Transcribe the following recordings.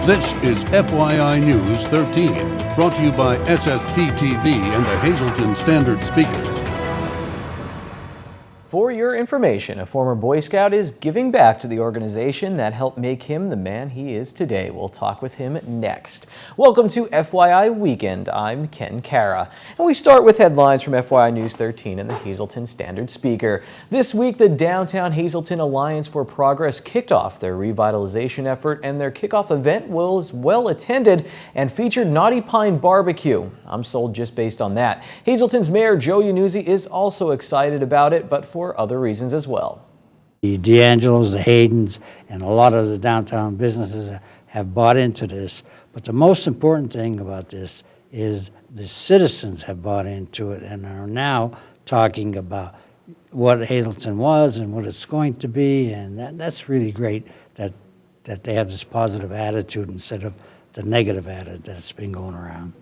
This is FYI News 13, brought to you by SSP TV and the Hazleton Standard Speaker. For your information, a former Boy Scout is giving back to the organization that helped make him the man he is today. We'll talk with him next. Welcome to FYI Weekend. I'm Ken Cara. And we start with headlines from FYI News 13 and the Hazleton Standard Speaker. This week, the Downtown Hazleton Alliance for Progress kicked off their revitalization effort, and their kickoff event was well attended and featured Naughty Pine Barbecue. I'm sold just based on that. Hazleton's Mayor Joe Yanuzzi is also excited about it, but for other reasons as well. The D'Angelos, the Haydens, and a lot of the downtown businesses have bought into this. But the most important thing about this is the citizens have bought into it and are now talking about what Hazleton was and what it's going to be, and that's really great that they have this positive attitude instead of the negative attitude that's been going around.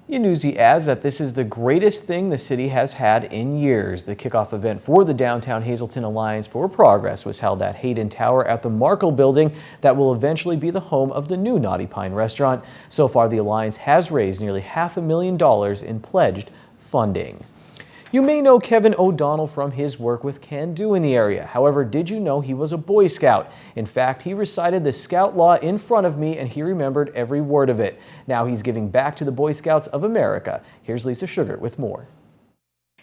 Yanuzzi adds that this is the greatest thing the city has had in years. The kickoff event for the Downtown Hazleton Alliance for Progress was held at Hayden Tower at the Markle building that will eventually be the home of the new Naughty Pine restaurant. So far, the Alliance has raised nearly $500,000 in pledged funding. You may know Kevin O'Donnell from his work with Can Do in the area. However, did you know he was a Boy Scout? In fact, he recited the Scout Law in front of me and he remembered every word of it. Now he's giving back to the Boy Scouts of America. Here's Lisa Sugar with more.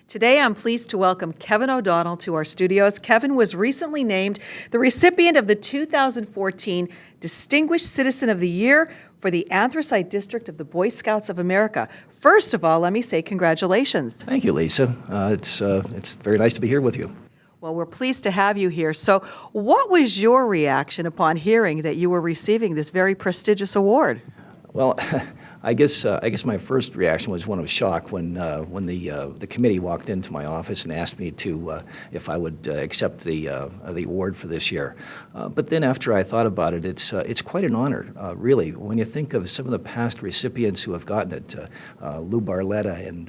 Today, I'm pleased to welcome Kevin O'Donnell to our studios. Kevin was recently named the recipient of the 2014 Distinguished Citizen of the Year for the Anthracite District of the Boy Scouts of America. First of all, let me say congratulations. Thank you, Lisa. It's very nice to be here with you. Well, we're pleased to have you here. So what was your reaction upon hearing that you were receiving this very prestigious award? Well, I guess my first reaction was one of shock when the committee walked into my office and asked me to if I would accept the award for this year. But then after I thought about it, it's quite an honor, really. When you think of some of the past recipients who have gotten it, Lou Barletta and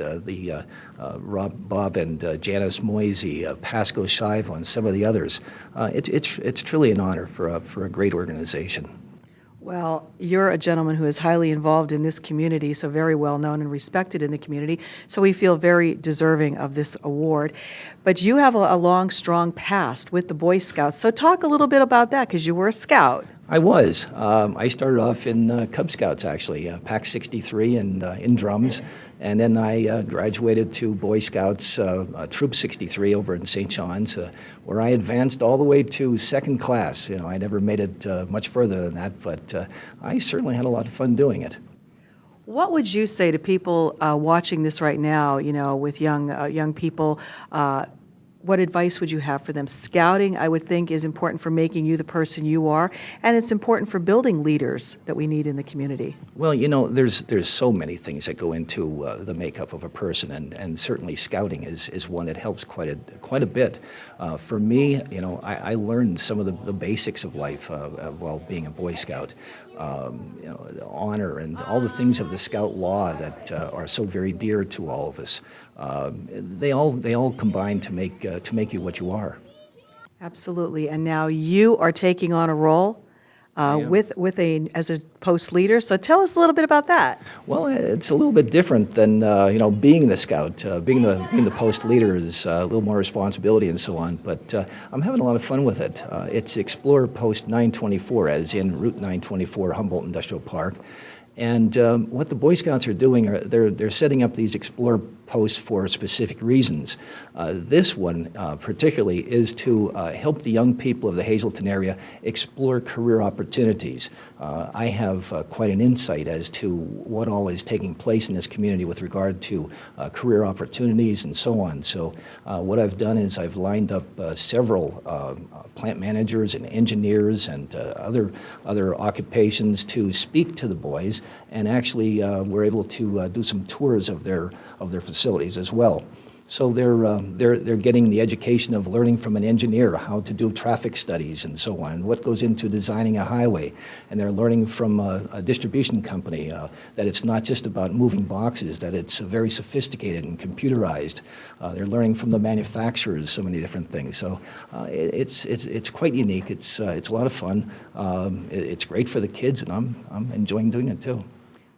Bob and Janice Moisey, Pasco Shiva, and some of the others, it's truly an honor for a great organization. Well, you're a gentleman who is highly involved in this community, so very well known and respected in the community, so we feel very deserving of this award. But you have a long, strong past with the Boy Scouts, so talk a little bit about that, because you were a scout. I was. I started off in Cub Scouts, actually, Pac 63 and in drums, and then I graduated to Boy Scouts Troop 63 over in St. John's, where I advanced all the way to second class. You know, I never made it much further than that, but I certainly had a lot of fun doing it. What would you say to people watching this right now, you know, with young people? What advice would you have for them? Scouting, I would think, is important for making you the person you are, and it's important for building leaders that we need in the community. Well, you know, there's so many things that go into the makeup of a person, and certainly scouting is one that helps quite a bit. For me, you know, I learned some of the basics of life while being a Boy Scout. You know, the honor and all the things of the Scout Law that are so very dear to all of us. They all combine to make you what you are. Absolutely. And now you are taking on a role as a post leader. So tell us a little bit about that. Well, it's a little bit different than you know, being the scout. Being the post leader is a little more responsibility and so on. But I'm having a lot of fun with it. It's Explorer Post 924, as in Route 924, Humboldt Industrial Park. And what the Boy Scouts are doing, they're setting up these Explorer posts for specific reasons. This one particularly is to help the young people of the Hazleton area explore career opportunities. I have quite an insight as to what all is taking place in this community with regard to career opportunities and so on. So what I've done is I've lined up several plant managers and engineers and other occupations to speak to the boys, and actually we're able to do some tours of their facilities as well. So they're getting the education of learning from an engineer how to do traffic studies and so on, and what goes into designing a highway. And they're learning from a distribution company that it's not just about moving boxes, that it's very sophisticated and computerized. They're learning from the manufacturers so many different things. So it's quite unique. It's a lot of fun. It's great for the kids, and I'm enjoying doing it too.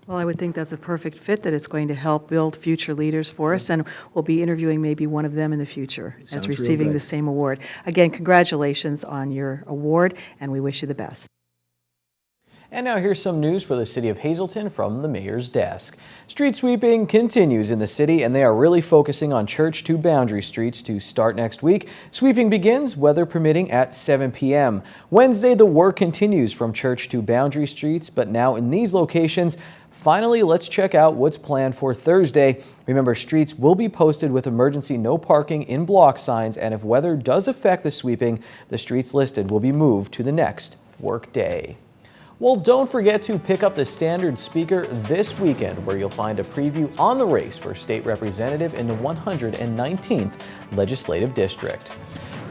Well, I would think that's a perfect fit, that it's going to help build future leaders for us, and we'll be interviewing maybe one of them in the future Sounds as real receiving good. the same award. Again, congratulations on your award, and we wish you the best. And now here's some news for the city of Hazleton from the mayor's desk. Street sweeping continues in the city, and they are really focusing on Church to Boundary Streets to start next week. Sweeping begins, weather permitting, at 7 p.m. Wednesday, the work continues from Church to Boundary Streets, but now in these locations. Finally, let's check out what's planned for Thursday. Remember, streets will be posted with emergency no parking in block signs, and if weather does affect the sweeping, the streets listed will be moved to the next work day. Well, don't forget to pick up the Standard Speaker this weekend, where you'll find a preview on the race for state representative in the 119th Legislative District.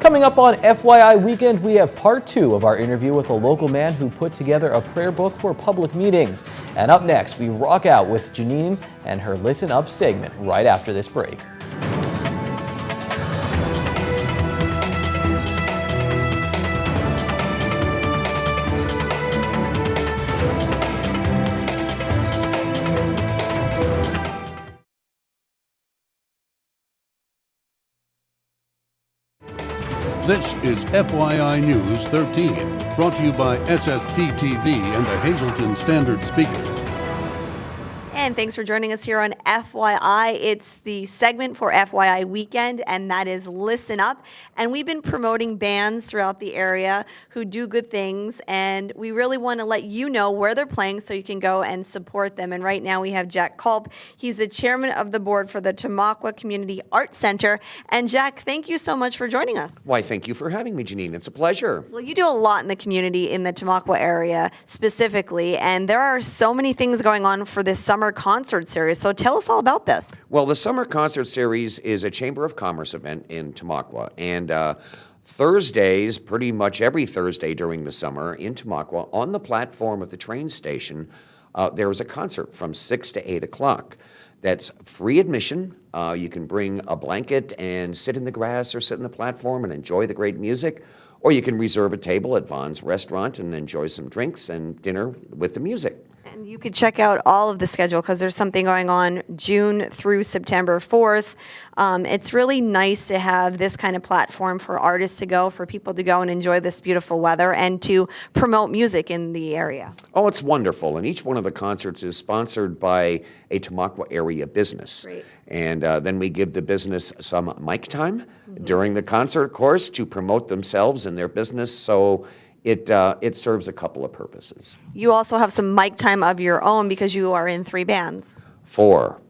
Coming up on FYI Weekend, we have part 2 of our interview with a local man who put together a prayer book for public meetings. And up next, we rock out with Janine and her Listen Up segment right after this break. This is FYI News 13, brought to you by SSP TV and the Hazleton Standard Speaker. And thanks for joining us here on FYI. It's the segment for FYI Weekend, and that is Listen Up. And we've been promoting bands throughout the area who do good things, and we really want to let you know where they're playing so you can go and support them. And right now we have Jack Culp. He's the chairman of the board for the Tamaqua Community Arts Center. And Jack, thank you so much for joining us. Why, thank you for having me, Janine. It's a pleasure. Well, you do a lot in the community in the Tamaqua area specifically, and there are so many things going on for this summer concert series. So tell us all about this. Well, the Summer Concert Series is a Chamber of Commerce event in Tamaqua, and Thursdays, pretty much every Thursday during the summer in Tamaqua, on the platform of the train station, there is a concert from 6 to 8 o'clock. That's free admission. You can bring a blanket and sit in the grass or sit in the platform and enjoy the great music, or you can reserve a table at Vaughn's Restaurant and enjoy some drinks and dinner with the music. And you could check out all of the schedule because there's something going on June through September 4th. It's really nice to have this kind of platform for artists to go, for people to go and enjoy this beautiful weather and to promote music in the area. Oh, it's wonderful. And each one of the concerts is sponsored by a Tamaqua area business. Great. And then we give the business some mic time during the concert, of course, to promote themselves and their business. So it serves a couple of purposes. You also have some mic time of your own because you are in 3 bands. 4.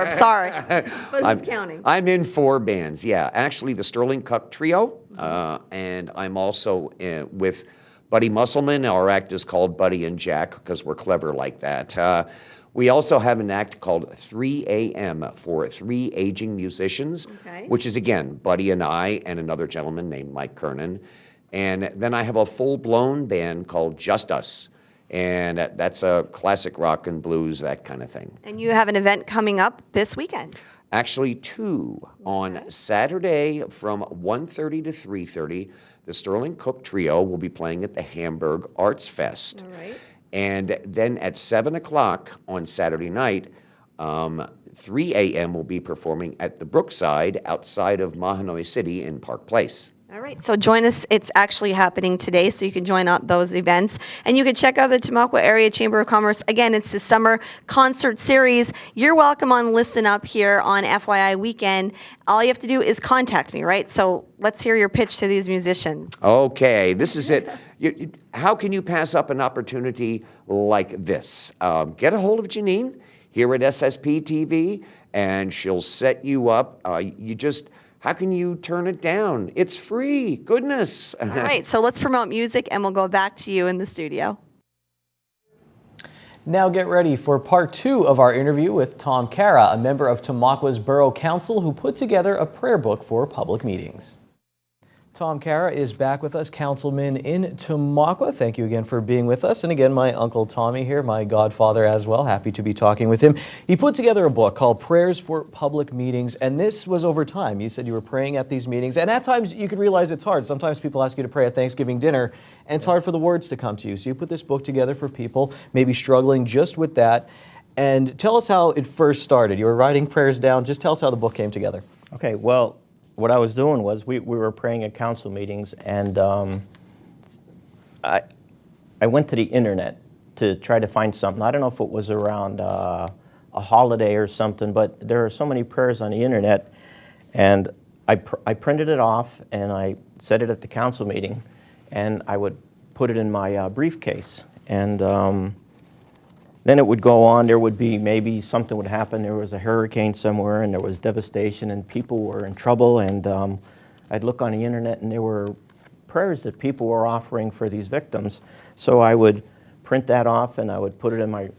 Sorry. But I'm who's counting? I'm in 4 bands, yeah. Actually, the Sterling Cup Trio, and I'm also with Buddy Musselman. Our act is called Buddy and Jack because we're clever like that. We also have an act called 3 a.m. for 3 aging musicians, which is, again, Buddy and I and another gentleman named Mike Kernan. And then I have a full-blown band called Just Us, and that's a classic rock and blues, that kind of thing. And you have an event coming up this weekend. Actually, 2. On Saturday from 1:30 to 3:30, the Sterling Cook Trio will be playing at the Hamburg Arts Fest. All right. And then at 7 o'clock on Saturday night, 3 a.m. will be performing at the Brookside outside of Mahanoy City in Park Place. All right, so join us. It's actually happening today, so you can join out those events. And you can check out the Tamaqua Area Chamber of Commerce. Again, it's the Summer Concert Series. You're welcome on Listen Up here on FYI Weekend. All you have to do is contact me, right? So let's hear your pitch to these musicians. Okay, this is it. How can you pass up an opportunity like this? Get a hold of Janine here at SSP TV, and she'll set you up. How can you turn it down? It's free. Goodness. All right, so let's promote music, and we'll go back to you in the studio. Now get ready for part 2 of our interview with Tom Cara, a member of Tamaqua's Borough Council who put together a prayer book for public meetings. Tom Cara is back with us, councilman in Tamaqua. Thank you again for being with us. And again, my Uncle Tommy here, my godfather as well. Happy to be talking with him. He put together a book called Prayers for Public Meetings, and this was over time. You said you were praying at these meetings, and at times you could realize it's hard. Sometimes people ask you to pray at Thanksgiving dinner, and it's hard for the words to come to you. So you put this book together for people maybe struggling just with that. And tell us how it first started. You were writing prayers down. Just tell us how the book came together. Okay, well, what I was doing was we were praying at council meetings, and I went to the internet to try to find something. I don't know if it was around a holiday or something, but there are so many prayers on the internet, and I printed it off and I set it at the council meeting, and I would put it in my briefcase. And then it would go on. There would be maybe something would happen. There was a hurricane somewhere and there was devastation and people were in trouble, and I'd look on the internet and there were prayers that people were offering for these victims. So I would print that off and I would put it in my,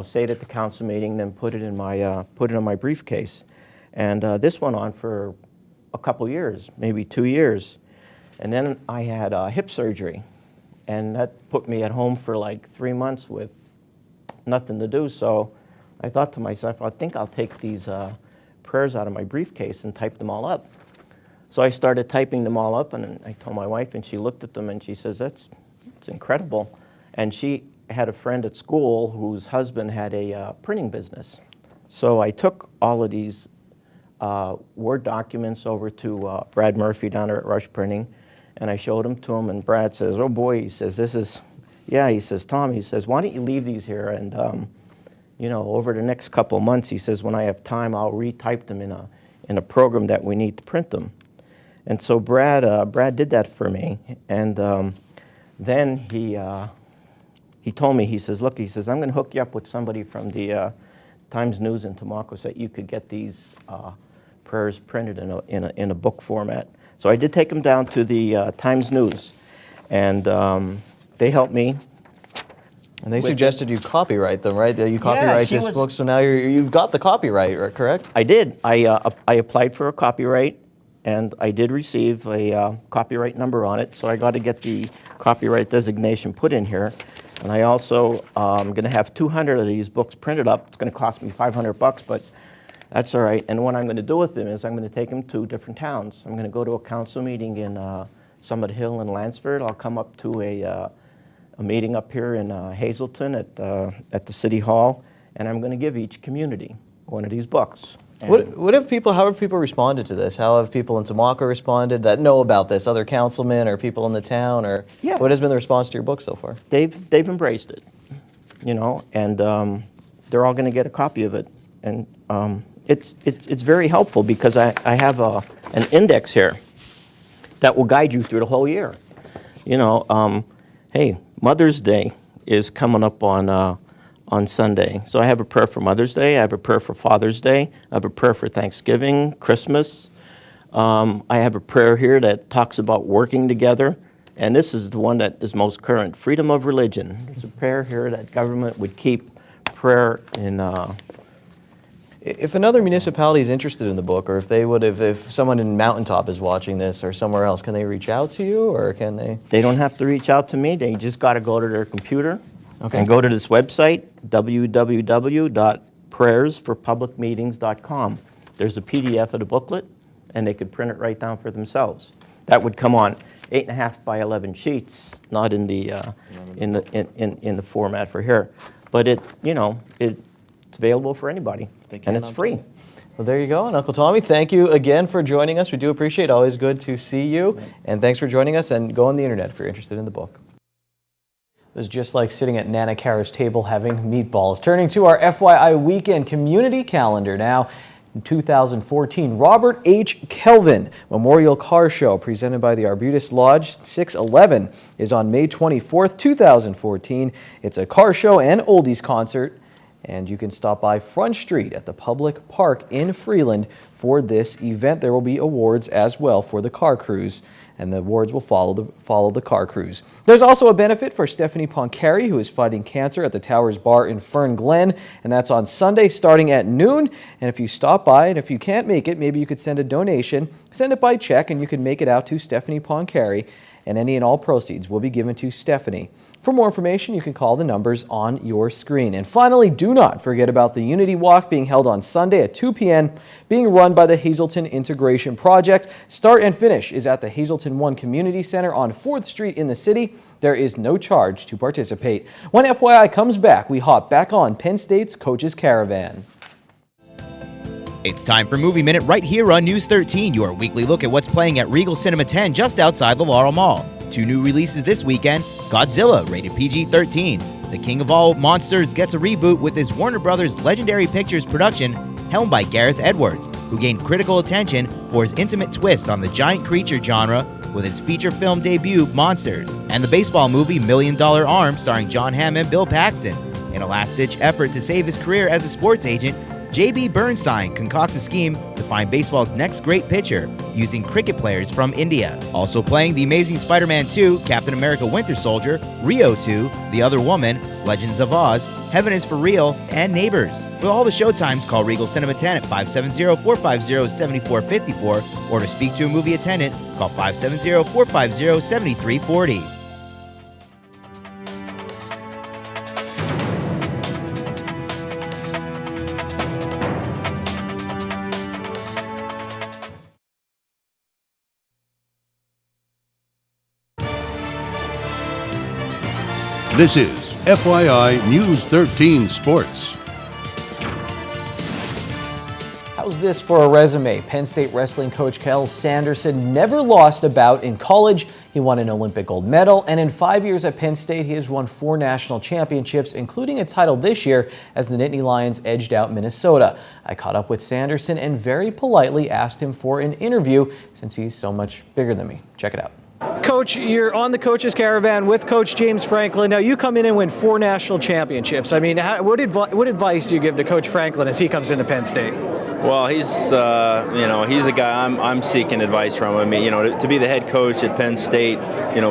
say it at the council meeting, then put it in my briefcase. And this went on for a couple years, maybe 2 years. And then I had hip surgery, and that put me at home for like 3 months with nothing to do. So I thought to myself, I think I'll take these prayers out of my briefcase and type them all up. So I started typing them all up, and I told my wife, and she looked at them and she says, it's incredible. And she had a friend at school whose husband had a printing business. So I took all of these Word documents over to Brad Murphy down there at Rush Printing, and I showed them to him, and Brad says, oh boy, he says, this is, yeah, he says, Tom, he says, why don't you leave these here, and over the next couple of months, he says, when I have time, I'll retype them in a program that we need to print them. And so Brad did that for me, and then he told me, he says, look, he says, I'm going to hook you up with somebody from the Times News in Tamaqua so that you could get these prayers printed in a book format. So I did take them down to the Times News, and they helped me. And they suggested you copyright them, right? That you copyright this book, so now you've got the copyright, right, correct? I did. I applied for a copyright, and I did receive a copyright number on it, so I got to get the copyright designation put in here. And I also am going to have 200 of these books printed up. It's going to cost me $500, but that's all right. And what I'm going to do with them is I'm going to take them to different towns. I'm going to go to a council meeting in Summit Hill and Lansford. I'll come up to a meeting up here in Hazelton at the City Hall, and I'm going to give each community one of these books. How have people responded to this? How have people in Tamaqua responded that know about this? Other councilmen or people in the town, or what has been the response to your book so far? They've embraced it, and they're all going to get a copy of it, and it's very helpful because I have an index here that will guide you through the whole year. Hey, Mother's Day is coming up on Sunday. So I have a prayer for Mother's Day, I have a prayer for Father's Day, I have a prayer for Thanksgiving, Christmas. I have a prayer here that talks about working together, and this is the one that is most current, freedom of religion. There's a prayer here that government would keep prayer in. If another municipality is interested in the book, or if someone in Mountaintop is watching this or somewhere else, can they reach out to you, or can they? They don't have to reach out to me. They just got to go to their computer and go to this website, www.prayersforpublicmeetings.com. There's a PDF of the booklet, and they could print it right down for themselves. That would come on 8.5 by 11 sheets, not in the in the format for here, but it's available for anybody, and it's free. Well, there you go. And Uncle Tommy, thank you again for joining us. We do appreciate it. Always good to see you. And thanks for joining us. And go on the internet if you're interested in the book. It was just like sitting at Nana Cara's table having meatballs. Turning to our FYI weekend community calendar now. In 2014, Robert H. Kelvin Memorial Car Show presented by the Arbutus Lodge 611 is on May 24th, 2014. It's a car show and oldies concert. And you can stop by Front Street at the public park in Freeland for this event. There will be awards as well for the car cruise, and the awards will follow the car cruise. There's also a benefit for Stephanie Poncari, who is fighting cancer at the Towers Bar in Fern Glen, and that's on Sunday starting at noon. And if you stop by, and if you can't make it, maybe you could send a donation, send it by check, and you can make it out to Stephanie Poncari, and any and all proceeds will be given to Stephanie. For more information, you can call the numbers on your screen. And finally, do not forget about the Unity Walk being held on Sunday at 2 p.m., being run by the Hazelton Integration Project. Start and finish is at the Hazelton One Community Center on 4th Street in the city. There is no charge to participate. When FYI comes back, we hop back on Penn State's Coach's Caravan. It's time for Movie Minute right here on News 13, your weekly look at what's playing at Regal Cinema 10 just outside the Laurel Mall. 2 new releases this weekend: Godzilla, rated PG-13. The King of All Monsters gets a reboot with his Warner Brothers Legendary Pictures production, helmed by Gareth Edwards, who gained critical attention for his intimate twist on the giant creature genre with his feature film debut, Monsters. And the baseball movie $1 Million Arm, starring John Hamm and Bill Paxton. In a last-ditch effort to save his career as a sports agent, J.B. Bernstein concocts a scheme to find baseball's next great pitcher using cricket players from India. Also playing The Amazing Spider-Man 2, Captain America Winter Soldier, Rio 2, The Other Woman, Legends of Oz, Heaven is for Real, and Neighbors. For all the showtimes, call Regal Cinema 10 at 570-450-7454, or to speak to a movie attendant, call 570-450-7340. This is FYI News 13 Sports. How's this for a resume? Penn State wrestling coach Kel Sanderson never lost a bout in college. He won an Olympic gold medal, and in 5 years at Penn State, he has won 4 national championships, including a title this year as the Nittany Lions edged out Minnesota. I caught up with Sanderson and very politely asked him for an interview since he's so much bigger than me. Check it out. Coach, you're on the Coach's Caravan with Coach James Franklin. Now, you come in and win 4 national championships. I mean, what advice do you give to Coach Franklin as he comes into Penn State? Well, he's he's a guy I'm seeking advice from. I mean, to be the head coach at Penn State,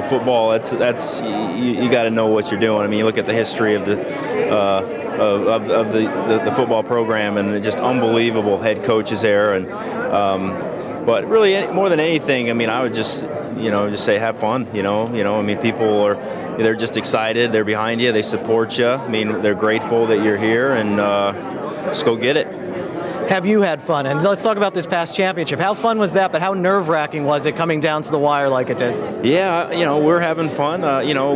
football, that's you got to know what you're doing. I mean, you look at the history of the football program, and just unbelievable head coaches there. And but really, more than anything, I mean, I would just say have fun. I mean, people they're just excited. They're behind you. They support you. I mean, they're grateful that you're here, and just go get it. Have you had fun? And let's talk about this past championship. How fun was that, but how nerve-wracking was it coming down to the wire like it did? Yeah, we're having fun.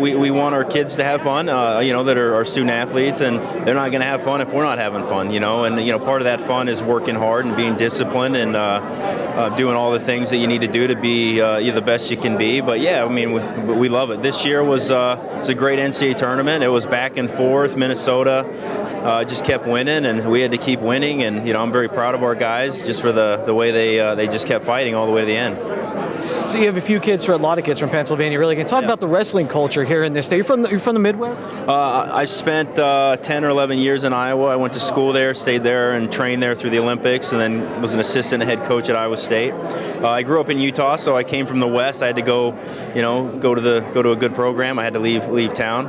We want our kids to have fun, that are our student athletes, and they're not going to have fun if we're not having fun, And, part of that fun is working hard and being disciplined and doing all the things that you need to do to be the best you can be. But, yeah, I mean, we love it. This year was a great NCAA tournament. It was back and forth. Minnesota just kept winning, and we had to keep winning. And, I'm very proud of our guys just for the way they just kept fighting all the way to the end. So you have a lot of kids from Pennsylvania. Really, can you talk about the wrestling culture here in this state? You're from the Midwest? I spent 10 or 11 years in Iowa. I went to school there, stayed there, and trained there through the Olympics, and then was an assistant head coach at Iowa State. I grew up in Utah, so I came from the West. I had to go to a good program. I had to leave town.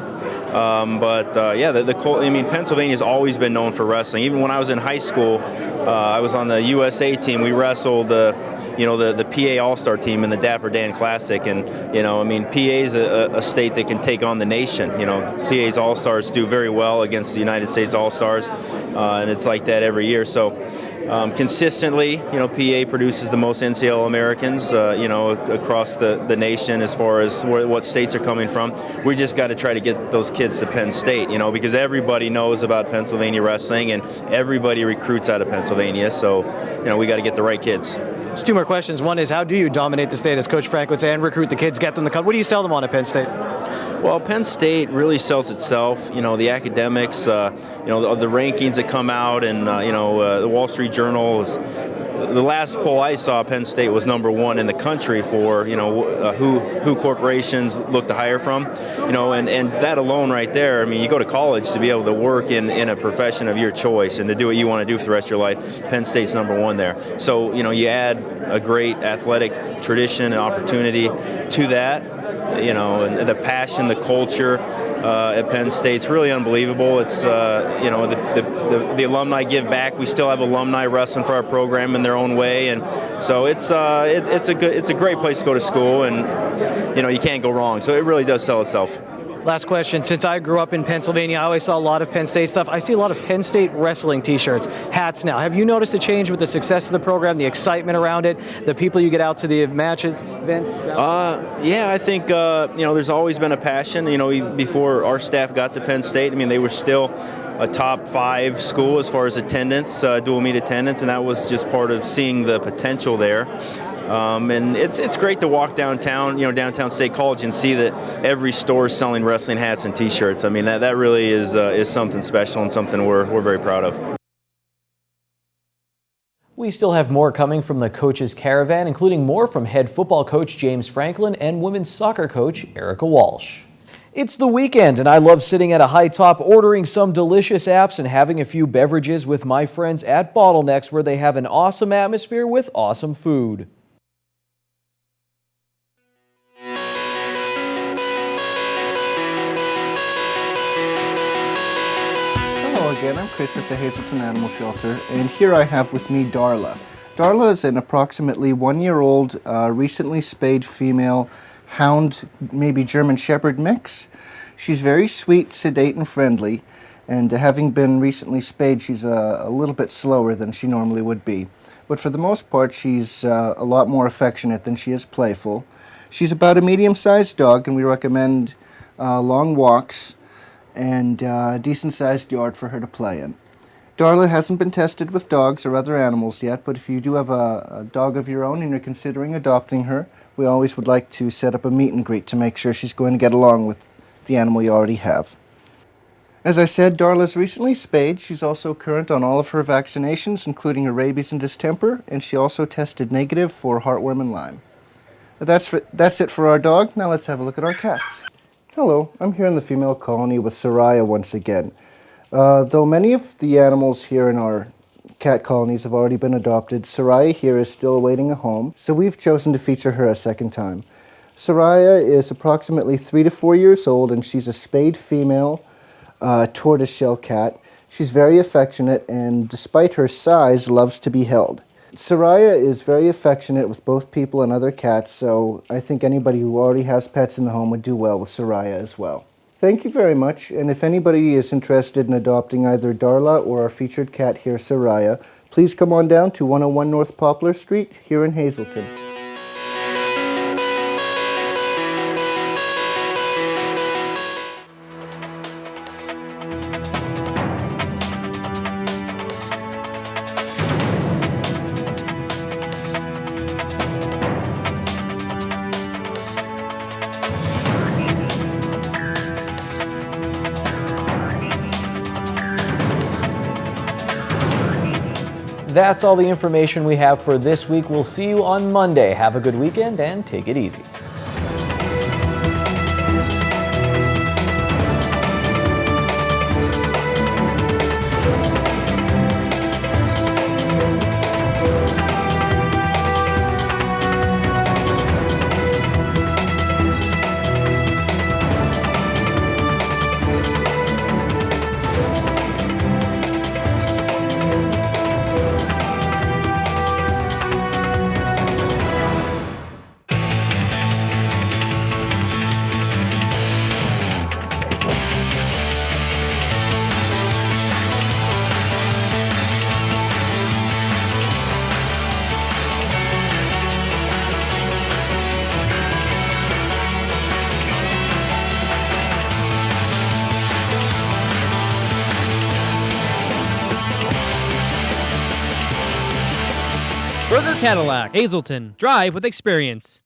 Pennsylvania's always been known for wrestling. Even when I was in high school, I was on the USA team. We wrestled the PA All-Star team in the Dapper Dan Classic, and PA is a state that can take on the nation. PA's All-Stars do very well against the United States All-Stars, and it's like that every year. So consistently, PA produces the most NCAA Americans, across the nation as far as what states are coming from. We just got to try to get those kids to Penn State, because everybody knows about Pennsylvania wrestling and everybody recruits out of Pennsylvania. So, we got to get the right kids. Just 2 more questions. One is, how do you dominate the state, as Coach Frank would say, and recruit the kids, get them to come? What do you sell them on at Penn State? Well, Penn State really sells itself. The academics, the rankings that come out, and the Wall Street Journal the last poll I saw, Penn State was #1 in the country for, who corporations look to hire from, and that alone right there, I mean, you go to college to be able to work in a profession of your choice and to do what you want to do for the rest of your life. Penn State's #1 there. So, you add a great athletic tradition and opportunity to that, and the passion, the culture at Penn State's really unbelievable. It's, the alumni give back. We still have alumni wrestling for our program in their own way, and so it's a great place to go to school, and you can't go wrong. So it really does sell itself. Last question. Since I grew up in Pennsylvania, I always saw a lot of Penn State stuff. I see a lot of Penn State wrestling T-shirts, hats now. Have you noticed a change with the success of the program, the excitement around it, the people you get out to the matches, events? Yeah, I think, there's always been a passion. Before our staff got to Penn State, I mean, they were still a top 5 school as far as attendance, dual meet attendance, and that was just part of seeing the potential there. And it's great to walk downtown, downtown State College, and see that every store is selling wrestling hats and T-shirts. I mean, that really is something special and something we're very proud of. We still have more coming from the Coaches Caravan, including more from head football coach James Franklin and women's soccer coach Erica Walsh. It's the weekend, and I love sitting at a high top, ordering some delicious apps and having a few beverages with my friends at Bottlenecks, where they have an awesome atmosphere with awesome food. Hello again, I'm Chris at the Hazelton Animal Shelter, and here I have with me Darla. Darla is an approximately 1-year-old, recently spayed female hound, maybe German Shepherd mix. She's very sweet, sedate, and friendly, and having been recently spayed, she's a little bit slower than she normally would be. But for the most part, she's a lot more affectionate than she is playful. She's about a medium-sized dog, and we recommend long walks and a decent-sized yard for her to play in. Darla hasn't been tested with dogs or other animals yet, but if you do have a dog of your own and you're considering adopting her, we always would like to set up a meet and greet to make sure she's going to get along with the animal you already have. As I said, Darla's recently spayed. She's also current on all of her vaccinations, including her rabies and distemper, and she also tested negative for heartworm and Lyme. That's it for our dog. Now let's have a look at our cats. Hello, I'm here in the female colony with Soraya once again. Though many of the animals here in our cat colonies have already been adopted, Soraya here is still awaiting a home, so we've chosen to feature her a second time. Soraya is approximately 3 to 4 years old, and she's a spayed female tortoiseshell cat. She's very affectionate, and despite her size, loves to be held. Soraya is very affectionate with both people and other cats, so I think anybody who already has pets in the home would do well with Soraya as well. Thank you very much, and if anybody is interested in adopting either Darla or our featured cat here, Soraya, please come on down to 101 North Poplar Street here in Hazelton. That's all the information we have for this week. We'll see you on Monday. Have a good weekend and take it easy. Burger Cadillac, Hazelton. Drive with experience.